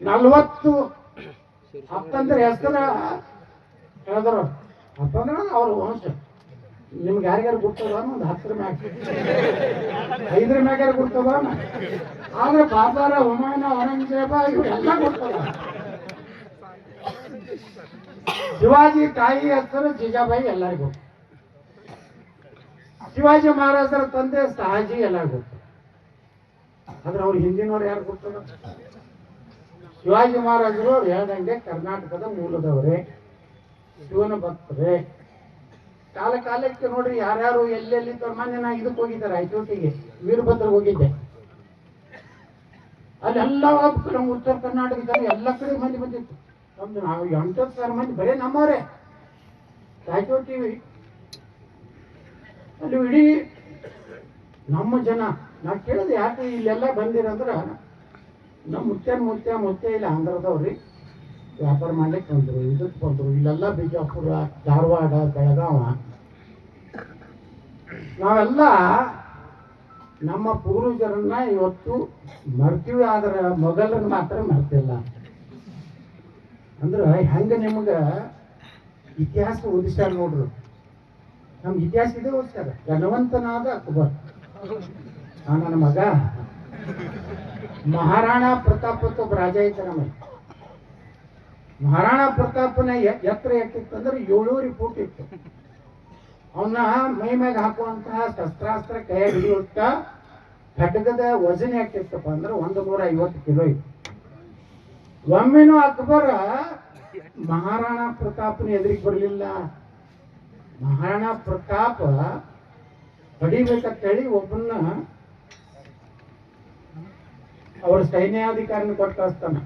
40 ಅಪ್ಪಂದ್ರೆ ಹೆಸರ ಹೇಳಿದ್ರು. ಅಪ್ಪಂದ್ರ ಅವ್ರ ವಂಶ ನಿಮ್ಗೆ ಯಾರಿಗಾರು ಗುರ್ತದ ಒಂದು 10 ಮ್ಯಾಗ 5 ಮ್ಯಾಗಾರು ಗುರ್ತದ. ಆದ್ರೆ ಬಾಬಾರ ಹುಮಾಯೂನ ಔರಂಗಜೇಬ ಇವೆಲ್ಲ ಗುರ್ತದ. ಶಿವಾಜಿ ತಾಯಿ ಹೆಸರು ಜಿಜಾಬಾಯಿ ಎಲ್ಲರಿಗೂ. ಶಿವಾಜಿ ಮಹಾರಾಜರ ತಂದೆ ಶಹಾಜಿ ಎಲ್ಲರಿಗೂ. ಆದ್ರೆ ಅವ್ರ ಹಿಂದಿನವ್ರು ಯಾರು ಗೊತ್ತದ? ಶಿವಾಜಿ ಮಹಾರಾಜರು ಅವ್ರು ಹೇಳ್ದಂಗೆ ಕರ್ನಾಟಕದ ಮೂಲದವರೇ, ಶಿವನ ಭಕ್ತರೇ. ಕಾಲ ಕಾಲಕ್ಕೆ ನೋಡ್ರಿ ಯಾರ್ಯಾರು ಎಲ್ಲೆಲ್ಲಿ ಮೊನ್ನೆ ನಾ ಇದಕ್ಕೆ ಹೋಗಿದ್ದಾರೆ ರಾಯಚೋಟಿಗೆ, ವೀರಭದ್ರಗೆ ಹೋಗಿದ್ದೆ. ಅಲ್ಲೆಲ್ಲ ನಮ್ಮ ಉತ್ತರ ಕರ್ನಾಟಕದಲ್ಲಿ ಎಲ್ಲ ಕಡೆ ಮಂದಿ ಬಂದಿತ್ತು. ನಮ್ದು ನಾವು 80,000 ಮಂದಿ ಬರೀ ನಮ್ಮವರೇ ರಾಯಚೋಟಿ. ಅಲ್ಲಿ ಇಡೀ ನಮ್ಮ ಜನ. ನಾ ಕೇಳಿದೆ ಯಾಕೆ ಇಲ್ಲೆಲ್ಲ ಬಂದಿರಂದ್ರ ನಮ್ಮ ಮುತ್ತೆ ಇಲ್ಲಿ ಆಂಧ್ರದವ್ರಿ ವ್ಯಾಪಾರ ಮಾಡ್ಲಿಕ್ಕೆ ಬಂದರು, ಇದಕ್ಕೆ ಬಂದರು. ಇಲ್ಲೆಲ್ಲ ಬಿಜಾಪುರ, ಧಾರವಾಡ, ಬೆಳಗಾವ. ನಾವೆಲ್ಲ ನಮ್ಮ ಪೂರ್ವಜರನ್ನ ಇವತ್ತು ಮರ್ತೀವಿ, ಆದ್ರೆ ಮೊಘಲರನ್ನ ಮಾತ್ರ ಮರ್ತಿಲ್ಲ. ಅಂದ್ರೆ ಹೆಂಗ ನಿಮ್ಗ ಇತಿಹಾಸ ಓದಿಸ್ಯಾರ ನೋಡ್ರು. ನಮ್ಗೆ ಇತಿಹಾಸ ಇದೆ ಓದಿಸ್ಯಾರ. ಧನವಂತನಾದ ಅಕ್ಬರ್, ನನ್ನ ಮಗ ಮಹಾರಾಣಾ ಪ್ರತಾಪ್ ಒಬ್ಬ ರಾಜ ಇದ್ದ. ನಮಗೆ ಮಹಾರಾಣಾ ಪ್ರತಾಪನ ಎತ್ತರ ಎಷ್ಟಿತ್ತಂದ್ರೆ 700 ಫೂಟ್ ಇತ್ತು. ಅವನ್ನ ಮೈ ಮ್ಯಾಗ ಹಾಕುವಂತಹ ಶಸ್ತ್ರಾಸ್ತ್ರ ಕೈಯಾಗ ಹಿಡಿಯುತ್ತ ಖಡ್ಗದ ವಜನ ಎಷ್ಟಿತ್ತಪ್ಪ ಅಂದ್ರೆ 150 ಕಿಲೋ ಇತ್ತು. ಒಮ್ಮೆನೂ ಅಕ್ಬರ ಮಹಾರಾಣಾ ಪ್ರತಾಪನ ಎದುರಿಗೆ ಬರಲಿಲ್ಲ. ಮಹಾರಾಣಾ ಪ್ರತಾಪ ಹೊಡಿಬೇಕಂತೇಳಿ ಒಬ್ಬನ್ನ ಅವ್ರ ಸೈನ್ಯಾಧಿಕಾರಿನ ಕೊಟ್ಟು ಕಳಿಸ್ತಾನ.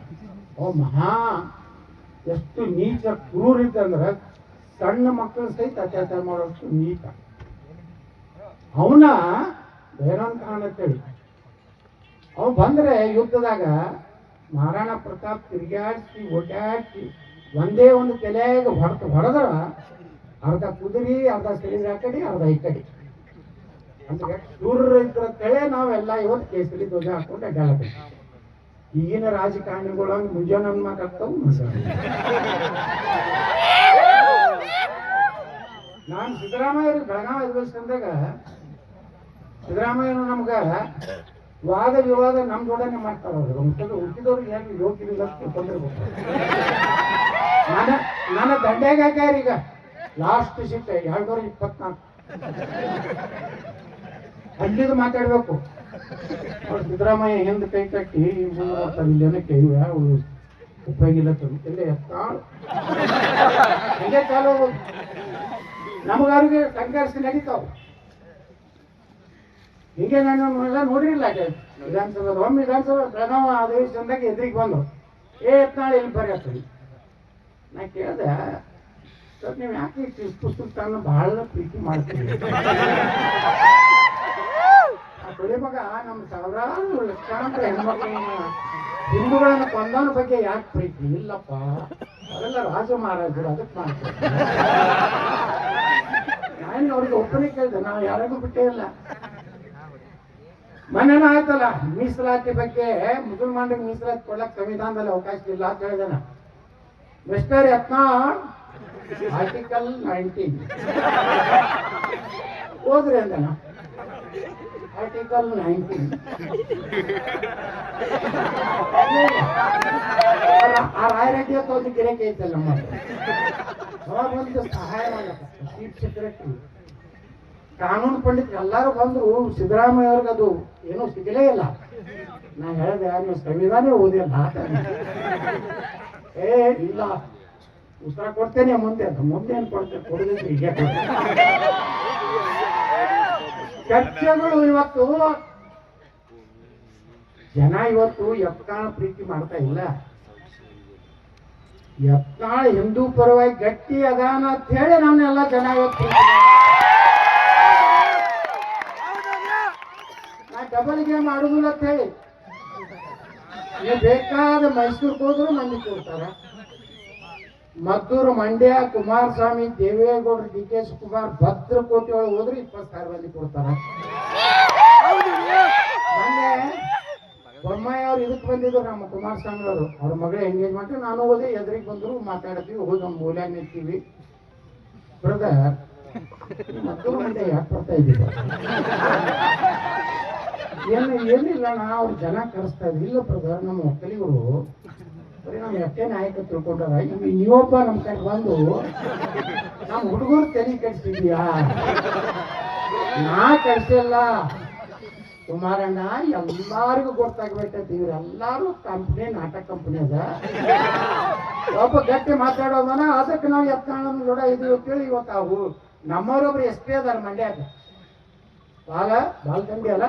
ಅವ ಮಹಾ ಎಷ್ಟು ನೀಚ ಕ್ರೂರ ಇತ್ತಂದ್ರ ಸಣ್ಣ ಮಕ್ಕಳ ಸಹಿತ ಅತ್ಯಾಚಾರ ಮಾಡೋಷ್ಟು ನೀಚ. ಅವನ ಭೈರವನ್ ಖಾನ್ ಅಂತೇಳಿ ಅವ ಬಂದ್ರೆ ಯುದ್ಧದಾಗ ಮಹಾರಾಣಾ ಪ್ರತಾಪ್ ತಿರುಗಾಡಿಸಿ ಒಡ್ಡಾಡಿಸಿ ಒಂದೇ ಒಂದು ತಲೆಯಾಗ ಹೊಡೆದ್ರ ಅರ್ಧ ಕುದುರಿ, ಅರ್ಧ ಸಿಲಿಂದ್ರ ಆ ಕಡೆ, ಅರ್ಧ ಈ ಕಡೆ. ಅಂದ್ರೆ ಸೂರ್ಯ ಇದ್ರ ತಲೆ ನಾವೆಲ್ಲ ಇವತ್ತು ಕೇಸರಿ ಧ್ವಜ ಹಾಕೊಂಡು ಅಡ್ಡಾಡಬೇಕು. ಈಗಿನ ರಾಜಕಾರಣಿಗಳು ಮುಂಜಾನೆ ಮಾತಾಡ್ತಾವು. ನಾನು ಸಿದ್ದರಾಮಯ್ಯ ಬೆಳಗಾವಿ ಅಧಿವೇಶನದಾಗ ಸಿದ್ದರಾಮಯ್ಯನು ನಮ್ಗ ವಾದ ವಿವಾದ ನಮ್ ಜೋಡನೆ ಮಾಡ್ತಾರ. ಹುಟ್ಟಿದವ್ರಿಗೆ ಹೇಗೆ ಯೋಗ್ಯವಿಲ್ಲ ತಿಳ್ಕೊಂಡಿರ್ಬೇಕು. ನನ್ನ ದಂಡ್ಯಾಗ ಹಾಕ್ಯಾರ. ಈಗ ಲಾಸ್ಟ್ ಸೀಟ್ 224 ಅಲ್ಲಿದು ಮಾತಾಡ್ಬೇಕು. ಅವ್ರು ಸಿದ್ದರಾಮಯ್ಯ ಹಿಂದೆ ಕೈ ಕಟ್ಟಿ ಇಲ್ಲೇನಕ್ಕೆ ಉಪಯೋಗ ಇಲ್ಲ ತಂದೆ ಎತ್ತಾಳು ಹಂಗೆ ಚಾಲು. ನಮಗಾರಿಗೆ ಸಂಘರ್ಷ ನಡೀತಾವ. ಹಿಂಗೆ ನಾನು ಎಲ್ಲ ನೋಡಿರಲಿಲ್ಲ. ವಿಧಾನಸಭೆ ಒಮ್ಮೆ ವಿಧಾನಸಭೆ ಬೆಳಗಾವ ಅಧಿವೇಶನದಾಗ ಎದುರಿಗೆ ಬಂದರು. ಎತ್ನಾಳು ಎಲ್ಲಿ ಬರೀ ನಾ ಕೇಳಿದೆ, ಸರ್ ನೀವು ಯಾಕೆ ಪುಸ್ತಕನ ಬಹಳ ಪ್ರೀತಿ ಮಾಡ್ತೀವಿ? ಕೊಡಿ ಮಗ, ನಮ್ಮ ಸಾವಿರಾರು ಲಕ್ಷಾಂತರ ಹೆಣ್ಮಕ್ಳನ್ನ ಹಿಂದೂಗಳನ್ನ ಕೊಂದವನ ಬಗ್ಗೆ ಯಾಕೆ ಪ್ರೀತಿ ಇಲ್ಲಪ್ಪ? ಅವರೆಲ್ಲ ರಾಜ ಮಹಾರಾಜರು, ಅದಕ್ಕೆ ಮಾಡ್ತಾರೆ. ನಾನು ಅವ್ರಿಗೆ ಒಪ್ಪನೆ ಕೇಳಿದೆ, ನಾವು ಯಾರಿಗೂ ಬಿಟ್ಟೇ ಇಲ್ಲ. ಮನೇನ ಆಯ್ತಲ್ಲ ಮೀಸಲಾತಿ ಬಗ್ಗೆ, ಮುಸಲ್ಮಾನರಿಗೆ ಮೀಸಲಾತಿ ಕೊಡ್ಲಕ್ಕೆ ಸಂವಿಧಾನದಲ್ಲಿ ಅವಕಾಶ ಇಲ್ಲ ಅಂತ ಹೇಳಿದಾನ. ಮಿಸ್ಟರ್ ಯತ್ನಾಳ್ ಆರ್ಟಿಕಲ್ 19 ಓದ್ರಿ ಅಂದನ. ಆರ್ಟಿಕಲ್ 19 ಆ ರಾಯರೆಡ್ಡಿ ಅಂತ ಒಂದು ಗಿರಕಿ ಐತಲ್ಲ ನಮ್ಮ ಒಂದು ಸಹಾಯ ಮಾಡಕ್ಕ ಚೀಫ್ ಸೆಕ್ರೆಟರಿ ಕಾನೂನು ಪಂಡಿತ್ ಎಲ್ಲರೂ ಬಂದ್ರು. ಸಿದ್ದರಾಮಯ್ಯ ಅವ್ರಿಗೆ ಅದು ಏನೂ ಸಿಗಲೇ ಇಲ್ಲ. ನಾ ಹೇಳಿದೆ, ನೀವು ಸಂವಿಧಾನ ಓದಿಲ್ಲ. ಇಲ್ಲ ಉತ್ತರ ಕೊಡ್ತೇನೆ ಮುಂದೆ ಅಂತ. ಮುಂದೆ ಏನ್ ಕೊಡ್ತೇನೆ, ಕೊಡಬೇಕು ಈಗ. ಚರ್ಚೆಗಳು ಇವತ್ತು ಜನ ಇವತ್ತು ಯತ್ನಾಳ ಪ್ರೀತಿ ಮಾಡ್ತಾ ಇಲ್ಲ. ಯತ್ನಾಳ ಹಿಂದೂ ಪರವಾಗಿ ಗಟ್ಟಿ ಅದಾನ ಅಂತ ಹೇಳಿ ನಮ್ಮನ್ನೆಲ್ಲ ಜನ ಇವತ್ತು ನಾ ಡಬಲ್ ಗೇಮ್ ಆಡುದಿಲ್ಲ ಅಂತ ಹೇಳಿ ನೀವು ಬೇಕಾದ ಮೈಸೂರಿಗೆ ಹೋದ್ರು ಮಂದಿ ಕೊಡ್ತಾರ, ಮದ್ದೂರು, ಮಂಡ್ಯ, ಕುಮಾರಸ್ವಾಮಿ, ದೇವೇಗೌಡರು, ಡಿ ಕೆ ಶಿವಕುಮಾರ್ ಭದ್ರಕೋಟೆ ಒಳಗೆ ಹೋದ್ರೆ 26 ಮಂದಿ ಕೊಡ್ತಾರ. ಮೊನ್ನೆ ಬೊಮ್ಮಾಯಿ ಅವ್ರು ಇದಕ್ಕೆ ಬಂದಿದ್ರು, ನಮ್ಮ ಕುಮಾರಸ್ವಾಮಿ ಅವರು, ಅವ್ರ ಮಗಳ ಎಂಗೇಜ್ಮೆಂಟ್. ನಾನು ಹೋದೆ, ಎದುರಿಗೆ ಬಂದ್ರು, ಮಾತಾಡ್ತೀವಿ, ಹೋಗಿ ನಮ್ಮ ಮೂಲ್ಯಾಗ ನಿಂತೀವಿ. ಬ್ರದರ್, ಮದ್ದೂರು ಮಂಡ್ಯ ಯಾಕೆ ಬರ್ತಾ ಇದ್ದೀವಿ? ಏನಿಲ್ಲ, ನಾ ಅವ್ರ ಜನ ಕರೆಸ್ತಾ ಇದ್ವಿ. ಇಲ್ಲ ಬ್ರದರ್, ನಮ್ಮ ಒಕ್ಕಲಿಗರು ಬರೀ ನಾವು ಎಷ್ಟೇ ನಾಯಕ ತಿಳ್ಕೊಂಡಾರ, ಈಗ ನೀವೊಬ್ಬ ನಮ್ಮ ಕಡೆ ಬಂದು ನಮ್ಮ ಹುಡುಗರು ತಲೆ ಕೆಡಿಸಿದ್ಯಾ? ನಾ ಕೆಡಿಸಿಲ್ಲ ಕುಮಾರಣ್ಣ, ಎಲ್ಲಾರಿಗೂ ಗೊತ್ತಾಗ್ಬಿಟ್ಟೈತಿ, ಇವ್ರೆಲ್ಲಾರು ಕಂಪ್ನಿ, ನಾಟಕ ಕಂಪ್ನಿ ಅದ. ಒಬ್ಬ ಗಟ್ಟಿ ಮಾತಾಡೋದನ, ಅದಕ್ಕೆ ನಾವು ಎತ್ತಾಣ ಕೂಡ ಇದು ಅಂತೇಳಿ ಇವತ್ತು ಅವು ನಮ್ಮವರೊಬ್ರು SP ಅದಾರ ಮಂಡ್ಯಾಗ, ಬಾಲ್ದಂಡಿ ಅಲ್ಲ,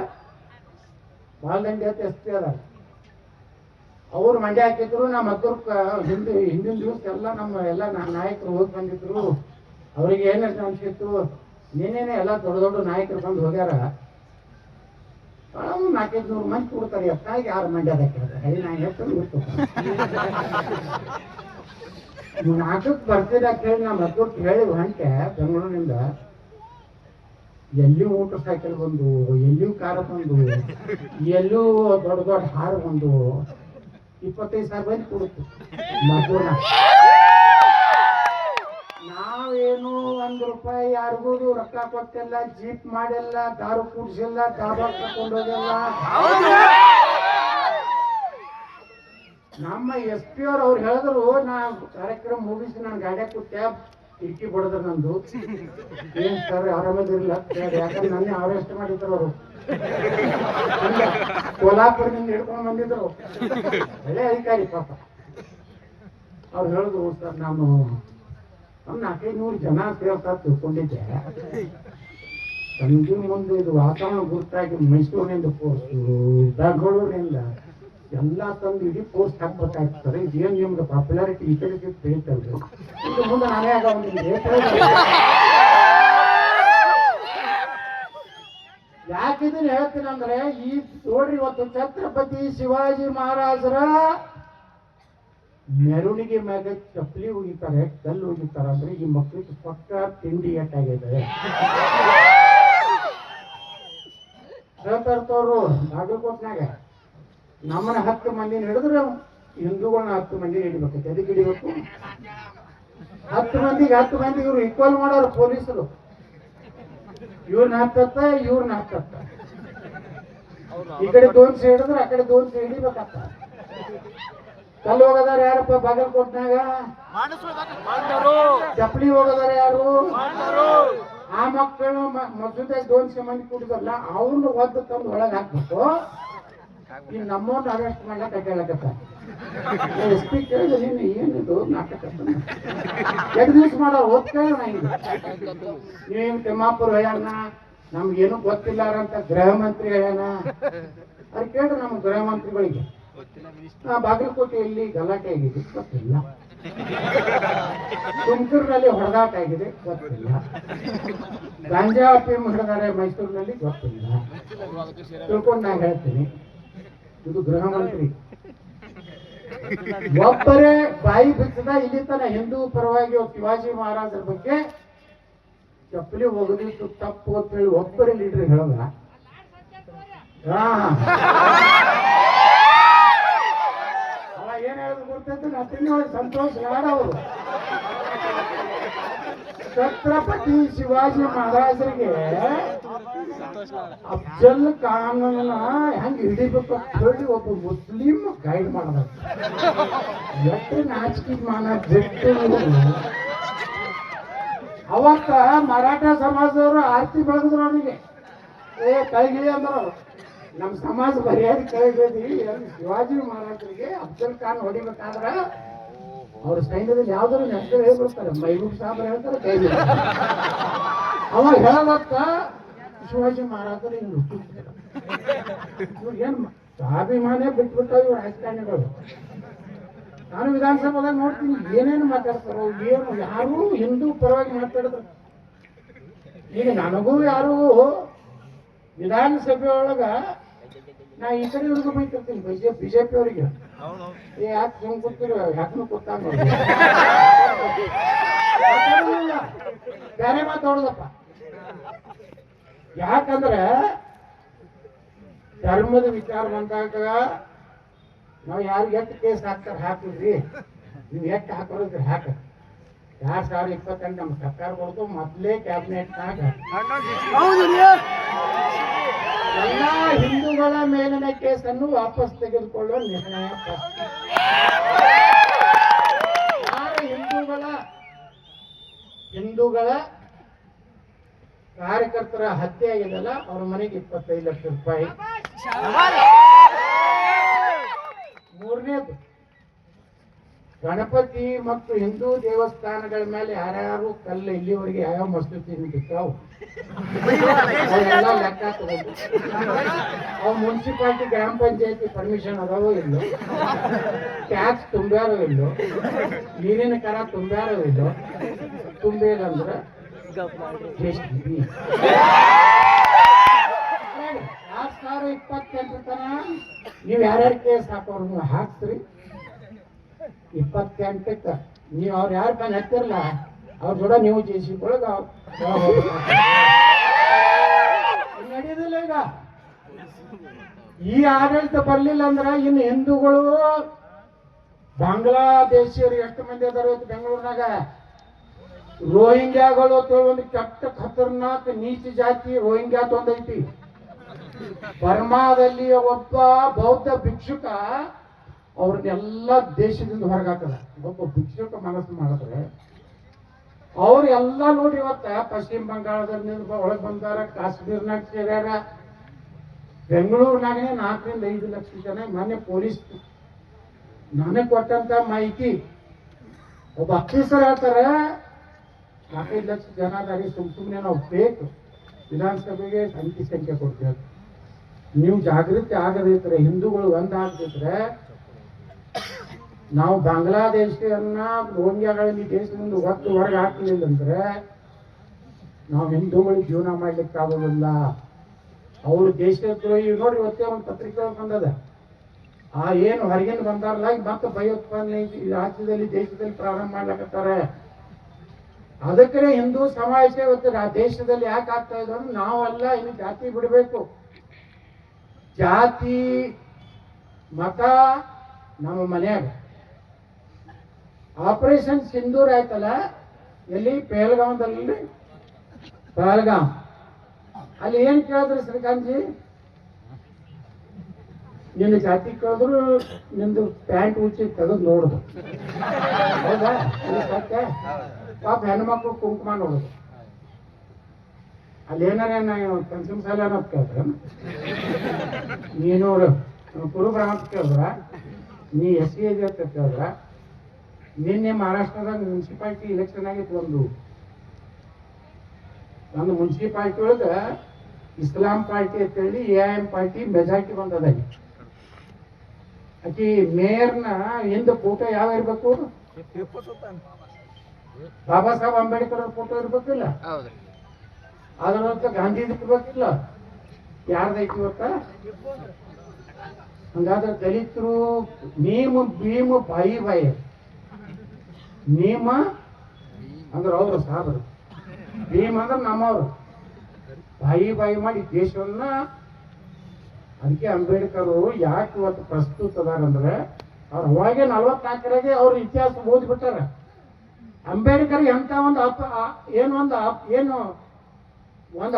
ಬಾಲ್ದಂಡಿ ಅಂತ SP ಅದಾರ. ಅವ್ರು ಮಂಡ್ಯ ಹಾಕಿದ್ರು. ನಮ್ಮ ಮದ್ದೂರ್ಕ ಹಿಂದಿನ ದಿವಸ ಎಲ್ಲ ನಮ್ಮ ಎಲ್ಲ ನಾಯಕರು ಹೋಗಿ ಬಂದಿದ್ರು. ಅವ್ರಿಗೆ ಏನಂತ ಅನ್ಸಿತ್ತು, ನೀನೇನೆ ಎಲ್ಲ ದೊಡ್ಡ ದೊಡ್ಡ ನಾಯಕರು ಬಂದು ಹೋಗ್ಯಾರ, 400-500 ಮಂದಿ ಕೊಡ್ತಾರೆ, ಎತ್ತಾಗಿ 6 ಮಂಡ್ಯದ ಹೇಳಿ ನಾ ಎಷ್ಟು ಗೊತ್ತು. ನಾಟಕ್ಕೆ ಬರ್ತೀರ ಕೇಳಿ ನಾ ಮದ್ದೂರ್ಗೆ ಹೇಳಿ ಹೊಂಟೆ ಬೆಂಗಳೂರಿನಿಂದ. ಎಲ್ಲಿಯೂ ಊಟ ಸೈಕಲ್ ಬಂದು, ಎಲ್ಲಿಯೂ ಕಾರ ಬಂದು, ಎಲ್ಲೂ ದೊಡ್ಡ ದೊಡ್ಡ ಹಾರು ಬಂದು 25,000 ಮಂದಿ ಕೊಡುತ್ತೆ ಮದ್ದೂರ್ನ. ನಾವೇನು 1 ರೂಪಾಯಿ ಯಾರಿಗೂ ರೊಕ್ಕ ಕೊಟ್ಟಿಲ್ಲ, ಜೀಪ್ ಮಾಡಿಲ್ಲ, ದಾರು ಕುಡಿಸಿಲ್ಲ, ದಾಬಾಗ್ ತಗೊಂಡು ಹೋಗಿಲ್ಲ. ನಮ್ಮ SP ಅವ್ರು ಹೇಳಿದ್ರು, ನಾ ಕಾರ್ಯಕ್ರಮ ಮುಗಿಸಿ ನಾನು ಗಾಡಿಯಾಗ ಕೂತೆ, ಕಿಟಕಿ ಬಡದ್ರ ನಂದು. ಏನ್ ಸರ್ ಆರಾಮದಿರಲಿಲ್ಲ? ಯಾಕಂದ್ರೆ ನನ್ನೇ ಅರೆಸ್ಟ್ ಮಾಡಿದ್ರು ಅವರು, ಕೋಲ್ಹಾಪುರದಿಂದ ಹಿಡ್ಕೊಂಡು ಬಂದಿದ್ರು, ಒಳ್ಳೆ ಅಧಿಕಾರಿ ಪಾಪ. ಅವ್ರು ಹೇಳಿದ್ರು, ಸರ್ ನಾನು 400-500 ಜನ ಸೇರ್ತಾ ತಿಳ್ಕೊಂಡಿದ್ದೆ, ಸಂಜೆ ಮುಂದೆ ಇದು ವಾತಾವರಣ ಗುರುತಾಗಿ ಮೈಸೂರಿನಿಂದ ಫೋರ್ಸು, ಬೆಂಗಳೂರಿನಿಂದ ಎಲ್ಲ ತಂದು ಇಡೀ ಫೋರ್ಸ್ ಹಾಕ್ಬೇಕಾಗ್ತಾರೆ. ಇದೇನು ನಿಮ್ಗೆ ಪಾಪ್ಯುಲಾರಿಟಿ ಈ ಕಡೆ ಬೆಳೀತಲ್ರಿ, ಇದು ಮುಂದೆ ನಾನೇ ಆಗ ಯಾಕಿದನ್ನ ಹೇಳ್ತೀನಂದ್ರೆ, ಈ ನೋಡ್ರಿ ಇವತ್ತು ಛತ್ರಪತಿ ಶಿವಾಜಿ ಮಹಾರಾಜರ ಮೆರವಣಿಗೆ ಮ್ಯಾಗ ಚಪ್ಪಲಿ ಹೋಗಿತಾರೆ, ಕಲ್ಲು ಹೋಗಿತಾರೆ ಅಂದ್ರೆ ಈ ಮಕ್ಕಳಿಗೆ ಪಕ್ಕ ತಿಂಡಿ ಎಟ್ಟಾಗಿದೆ. ಹೇಳ್ತಾರ್ತವ್ರು ಬಾಗಲಕೋಟ್ನಾಗ ನಮ್ಮನ್ನ 10 ಮಂದಿನ ಹಿಡಿದ್ರೆ ಹಿಂದೂಗಳನ್ನ 10 ಮಂದಿ ಹಿಡಿಬೇಕು. ಎದಕ್ಕೆ ಹಿಡಿಬೇಕು? 10 ಮಂದಿಗೆ 10 ಮಂದಿ ಇವ್ರು ಈಕ್ವಲ್ ಮಾಡೋರು ಪೊಲೀಸರು. ಇವ್ರನ್ನ ಹತ್ತ, ಇವ್ರನ್ನ ಹತ್ತ, ಈ ಕಡೆ 2 ಹಿಡಿದ್ರೆ ಆ ಕಡೆ 2 ಹಿಡಿಬೇಕತ್ತ. ಕಲ್ಲು ಹೋಗದಾರ ಯಾರಪ್ಪ ಬಾಗಲಕೋಟ್ನಾಗ? ಚಪ್ಪಲಿ ಹೋಗದಾರ ಯಾರು? ಆ ಮಕ್ಕಳು ಮಸೂದಾಗ 200 ಮಂದಿ ಕೂಡಿದಾರಲ್ಲ, ಅವ್ರನ್ನ ಒದ್ದು ತಂದು ಒಳಗೆ ಹಾಕ್ಬೇಕು. ಇನ್ನು ನಮ್ಮವ್ರನ್ನ ಅರೆಸ್ಟ್ ಮಾಡ್ಲಕ್ಕ ಕೇಳಕತ್ತ. SP ಕೇಳಿದ್ರೆ ನೀನು ಏನಿದು ನಾಟಕ 2 ದಿವಸ ಮಾಡೋ ಓದ್ ಕೇಳ. ನೀವೇನು ತಿಮ್ಮಾಪುರ ಹೇಳ್ಯಾನ, ನಮ್ಗೇನು ಗೊತ್ತಿಲ್ಲಾರಂತ ಗೃಹ ಮಂತ್ರಿ ಹೇಳ್ಯಾನ. ಅವ್ರು ಕೇಳ್ರಿ ನಮ್ಮ ಗೃಹ ಮಂತ್ರಿಗಳಿಗೆ, ಬಾಗಲಕೋಟೆಯಲ್ಲಿ ಗಲಾಟೆ ಆಗಿದೆ ಗೊತ್ತಿಲ್ಲ, ತುಮಕೂರಿನಲ್ಲಿ ಹೊಡೆದಾಟ ಆಗಿದೆ ಗೊತ್ತಿಲ್ಲ, ಗಾಂಜಾ ಅಫೀಮ್ ಹಿಡಿದಾರೆ ಮೈಸೂರಿನಲ್ಲಿ ಗೊತ್ತಿಲ್ಲ. ತಿಳ್ಕೊಂಡು ನಾ ಹೇಳ್ತೀನಿ, ಇದು ಗೃಹ ಮಂತ್ರಿ ಒಬ್ಬರೇ ಬಾಯಿ ಬಿಚ್ಚದ ಇಲ್ಲಿ ತನ ಹಿಂದೂ ಪರವಾಗಿ ಶಿವಾಜಿ ಮಹಾರಾಜರ ಬಗ್ಗೆ ಚಪ್ಪಲಿ ಒಗದಿತ್ತು ತಪ್ಪು ಅಂತೇಳಿ ಒಬ್ಬರೇ ಲೀಡರ್ ಹೇಳದ. ಅವ ಏನ್ ಹೇಳಿದ್ರು ಗೊತ್ತೈತೆ, ನಾ ಸಂತೋಷ್ ಲಾಡ್ ಅವರು ಛತ್ರಪತಿ ಶಿವಾಜಿ ಮಹಾರಾಜರಿಗೆ ಅಫ್ಜಲ್ ಖಾನನ್ನ ಹೆಂಗ್ ಹಿಡಿಬೇಕು ಅಂತ ಹೇಳಿ ಒಬ್ಬ ಮುಸ್ಲಿಂ ಗೈಡ್ ಮಾಡದ. ಎಷ್ಟು ನಾಚಿಕೆ ಮಾನ ಬಿಟ್ಟು. ಅವತ್ತ ಮರಾಠ ಸಮಾಜದವರು ಆರ್ತಿ ಬೆಳೆದ್ರು ಅವನಿಗೆ, ಕೈಗಿಳಿ ಅಂದ್ರು. ನಮ್ಮ ಸಮಾಜ ಮರ್ಯಾದೆ ಕೈಗಿಳಿ. ಶಿವಾಜಿ ಮಹಾರಾಜರಿಗೆ ಅಫ್ಜಲ್ ಖಾನ್ ಹೊಡಿಬೇಕಾದ್ರ ಅವ್ರ ಸೈನ್ಯದಲ್ಲಿ ಯಾವ್ದಾದ್ರು ಹೆಸರು ಹೇಳ್ಬಿಡ್ತಾರೆ, ಮೈಬೂಬ್ ಸಾಹೇಬ್ ಹೇಳ್ತಾರೆ ಕೈಗಿಳಿ. ಅವಾಗ ಹೇಳದತ್ತ ಶಿವಾಜಿ ಮಹಾರಾಜರು ಹಿಂಗ್ ಏನ್ ಸ್ವಾಭಿಮಾನೇ ಬಿಟ್ಬಿಟ್ಟಾವ ಇವ್ರ ರಾಜಕಾರಣಿಗಳು. ನಾನು ವಿಧಾನಸಭಾದಾಗ ನೋಡ್ತೀನಿ ಏನೇನು ಮಾತಾಡ್ತಾರೋ, ಏನು ಯಾರು ಹಿಂದೂ ಪರವಾಗಿ ಮಾತಾಡಿದ್ರು. ಈಗ ನನಗೂ ಯಾರು ವಿಧಾನಸಭೆ ಒಳಗ ನಾ ಈ ಕಡೆ ಹುಡುಗ ಬೈತಿರ್ತೀನಿ ಬಿಜೆಪಿ ಅವರಿಗೆ ಯಾಕೆ ಸುಮ್ ಕೂತಿರು ಯಾಕನು ಕೂತಾಗ ಬೇರೆ ಮಾತಾಡೋದಪ್ಪ. ಯಾಕಂದ್ರೆ ಧರ್ಮದ ವಿಚಾರ ಬಂದಾಗ ನಾವು ಯಾರಿಗೆ ಎಷ್ಟು ಕೇಸ್ ಹಾಕ್ತಾರೆ ಹಾಕಿದ್ರಿ, ನೀವು ಎಷ್ಟು ಹಾಕೋದ್ರಿ ಹಾಕ. 2028 ನಮ್ಮ ಸರ್ಕಾರ ಕೊಡ್ತು ಮೊದಲೇ ಕ್ಯಾಬಿನೆಟ್ನಾಗ ಎಲ್ಲ ಹಿಂದೂಗಳ ಮೇಲಿನ ಕೇಸನ್ನು ವಾಪಸ್ ತೆಗೆದುಕೊಳ್ಳುವ ನಿರ್ಣಯ. ಯಾರು ಹಿಂದೂಗಳ ಕಾರ್ಯಕರ್ತರ ಹತ್ಯೆ ಆಗಿದೆಲ್ಲ ಅವ್ರ ಮನೆಗೆ 25 ಲಕ್ಷ ರೂಪಾಯಿ. ಮೂರನೇದು, ಗಣಪತಿ ಮತ್ತು ಹಿಂದೂ ದೇವಸ್ಥಾನಗಳ ಮೇಲೆ ಯಾರ್ಯಾರು ಕಲ್ಲು ಇಲ್ಲಿವರೆಗೆ ಯಾವ ಮಸೂತಿ ಬಿತ್ತಾವು ಅವೆಲ್ಲ ಲೆಕ್ಕ ತಗೊಂಡು ಅವು ಮುನ್ಸಿಪಾಲಿಟಿ ಗ್ರಾಮ ಪಂಚಾಯತಿ ಪರ್ಮಿಷನ್ ಅದಾವೋ ಇಲ್ಲೋ, ಟ್ಯಾಕ್ಸ್ ತುಂಬ್ಯಾರೋ ಇಲ್ಲೋ, ನೀರಿನ ಕರ ತುಂಬ್ಯಾರೋ ಇಲ್ಲೋ, ತುಂಬೇದಂದ್ರೆ 2028 ತನ ನೀವು ಯಾರ್ಯಾರು ಕೇಸ್ ಹಾಕೋರು ಹಾಕ್ಸ್ರಿ. 28ಕ್ಕೆ ನೀವು ಅವ್ರು ಯಾರು ಕಾನ್ ಹತ್ತಿರಲ್ಲ ಅವ್ರ ಕೂಡ ನೀವು ಜಯಿಸಿಕೊಳ್ಳೋದು ನಡೆಯೋದಿಲ್ಲ. ಈಗ ಈ ಆಡಳಿತ ಬರ್ಲಿಲ್ಲ ಅಂದ್ರೆ ಇನ್ನು ಹಿಂದೂಗಳು ಬಾಂಗ್ಲಾದೇಶಿಯರು ಎಷ್ಟು ಮಂದಿ ಅದಾರ ಬೆಂಗಳೂರಿನಾಗ. ರೋಹಿಂಗ್ಯಾಗಳು ಒಂದು ಕೆಟ್ಟ ಖತರ್ನಾಕ್ ನೀಚ ಜಾತಿ ರೋಹಿಂಗ್ಯಾ ತೊಂದೈತಿ. ಬರ್ಮಾದಲ್ಲಿ ಒಬ್ಬ ಬೌದ್ಧ ಭಿಕ್ಷುಕ ಅವ್ರನ್ನೆಲ್ಲ ದೇಶದಿಂದ ಹೊರಗಾಕಲ್ಲ. ಒಬ್ಬ ಭಿಕ್ಷುಕ ಮನಸ್ಸು ಮಾಡಿದ್ರೆ ಅವ್ರು ಎಲ್ಲ ನೋಡಿ ಇವತ್ತ ಪಶ್ಚಿಮ ಬಂಗಾಳದಲ್ಲಿ ಒಳಗೆ ಬಂದಾರ, ಕಾಶ್ಮೀರ್ನಾಗ ಸೇರ್ಯಾರ. ಬೆಂಗಳೂರಿನಾಗನೇ 4 ರಿಂದ 5 ಲಕ್ಷ ಜನ. ಮೊನ್ನೆ ಪೊಲೀಸ್ ನನಗೆ ಕೊಟ್ಟಂತ ಮಾಹಿತಿ ಒಬ್ಬ ಆಫೀಸರ್ ಹೇಳ್ತಾರೆ 4-5 ಲಕ್ಷ ಜನ ಅದಾರಿ. ಸುಮ್ಮನೆ ನಾವು ಬೇಕು ವಿಧಾನಸಭೆಗೆ ಸಂಖ್ಯೆ ಕೊಡ್ತೇವೆ. ನೀವು ಜಾಗೃತಿ ಆಗದಿದ್ರೆ, ಹಿಂದೂಗಳು ಒಂದಾಗದಿದ್ರೆ, ನಾವು ಬಾಂಗ್ಲಾದೇಶನ್ನ ರೋಹಿಂಗ್ಯಾಗಳಲ್ಲಿ ದೇಶದಿಂದ ಹೊರಗೆ ಹಾಕಲಿಲ್ಲ ಅಂದ್ರೆ ನಾವು ಹಿಂದೂಗಳಿಗೆ ಜೀವನ ಮಾಡ್ಲಿಕ್ಕೆ ಆಗೋದಿಲ್ಲ. ಅವರು ದೇಶದ್ರೋಹಿ ನೋಡಿ. ಇವತ್ತೇ ಒಂದು ಪತ್ರಿಕೆ ಬಂದದ, ಆ ಏನು ಹೊರಗಿನ ಬಂದಾರಲ್ಲ ಮತ್ತೆ ಭಯೋತ್ಪಾದನೆ ರಾಜ್ಯದಲ್ಲಿ ದೇಶದಲ್ಲಿ ಪ್ರಾರಂಭ ಮಾಡ್ಲಕತ್ತಾರೆ. ಅದಕ್ಕೆ ಹಿಂದೂ ಸಮಾವೇಶ ಇವತ್ತು ಆ ದೇಶದಲ್ಲಿ ಯಾಕೆ ಆಗ್ತಾ ಇದೆ ಅಂದ್ರೆ ನಾವೆಲ್ಲ ಇನ್ನು ಜಾತಿ ಬಿಡಬೇಕು. ಜಾತಿ ಮತ ನಮ್ಮ ಮನೆಯಾಗ ಆಪರೇಷನ್ ಸಿಂಧೂರ್ ಆಯ್ತಲ್ಲ, ಎಲ್ಲಿ ಪಹಲ್ಗಾಂವದಲ್ಲಿ, ಪಹಲ್ಗಾಂ ಅಲ್ಲಿ ಏನ್ ಕೇಳಿದ್ರು ಶ್ರೀಕಾಂತ್ಜಿ, ನಿನ್ನ ಜಾತಿ ಕೇಳಿದ್ರು ನಿಂದು ಪ್ಯಾಂಟ್ ಉಚ್ಚಿ ತೆಗೆದು ನೋಡುದು. ಹೌದಾ? ಸತ್ಯ. ಪಾಪ ಹೆಣ್ಮಕ್ಳು ಕುಂಕುಮ ನೋಡುದು. ಅಲ್ಲಿ ಏನಾರ ಪಂಚಮಸಾಲ ಅನ್ನೋದು ಕೇಳಿದ್ರ, ನೀನು ಕುರುಬ್ರಹ್ಮ ಅಂತ ಕೇಳಿದ್ರ, ನೀ SC ಅಂತ ಕೇಳಿದ್ರ. ನಿನ್ನೆ ಮಹಾರಾಷ್ಟ್ರದಾಗ ಮುನ್ಸಿಪಾಲಿಟಿ ಎಲೆಕ್ಷನ್ ಆಗಿತ್ತು. ಒಂದು ಮುನ್ಸಿಪಾಲಿಟಿ ಒಳಗ ಇಸ್ಲಾಂ ಪಾರ್ಟಿ ಅಂತೇಳಿ AIM ಪಾರ್ಟಿ ಮೆಜಾರಿಟಿ ಬಂದದ. ಆಕಿ ಮೇಯರ್ನ ಹಿಂದ ಫೋಟೋ ಯಾವ ಇರ್ಬೇಕು? ಬಾಬಾ ಸಾಹೇಬ್ ಅಂಬೇಡ್ಕರ್ ಅವ್ರ ಫೋಟೋ ಇರ್ಬೇಕಿಲ್ಲ, ಅದರ ಗಾಂಧೀಜಿ ಇರ್ಬೇಕಿಲ್ಲ, ಯಾರ್ದೈತಿ ಇವತ್ತ? ಹಂಗಾದ್ರೆ ದಲಿತರು ಭೀಮ ಬಾಯಿ ನೇಮ ಅಂದ್ರೆ ಅವ್ರು ಸಾಧರು, ಭೀಮ್ ಅಂದ್ರೆ ನಮ್ಮವ್ರು ಬಾಯಿ ಮಾಡಿ ದೇಶವನ್ನ. ಅದಕ್ಕೆ ಅಂಬೇಡ್ಕರ್ ಯಾಕೆ ಇವತ್ತು ಪ್ರಸ್ತುತ ಅದಾರಂದ್ರೆ ಅವ್ರು ಅವಾಗೆ 44ರಾಗೆ ಅವ್ರ ಇತಿಹಾಸ ಓದ್ಬಿಟ್ಟಾರ. ಅಂಬೇಡ್ಕರ್ ಎಂತ ಒಂದು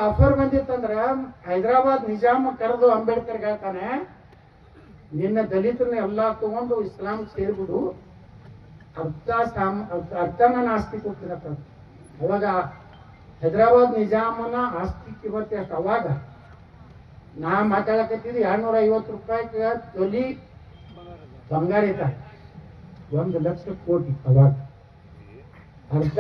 ಆಫರ್ ಬಂದಿತ್ತಂದ್ರೆ ಹೈದರಾಬಾದ್ ನಿಜಾಮ ಕರೆದು ಅಂಬೇಡ್ಕರ್ ಹೇಳ್ತಾನೆ, ನಿನ್ನ ದಲಿತರನ್ನ ಎಲ್ಲಾ ತಗೊಂಡು ಇಸ್ಲಾಂ ಸೇರ್ಬಿಡು, ಅರ್ಥನ ಆಸ್ತಿ ಕೊಡ್ತಿರತ್ತ. ಅವಾಗ ಹೈದರಾಬಾದ್ ನಿಜಾಮನ ಆಸ್ತಿ ಇವತ್ತೆ ಅಷ್ಟು. ಅವಾಗ ನಾ ಮಾತಾಡಕತ್ತಿದ್ದು 250 ರೂಪಾಯಿಗೆ ತೊಲಿ ಬಂಗಾರ ಇತ್ತ, 1 ಲಕ್ಷ ಕೋಟಿ. ಅವಾಗ ಅರ್ಧ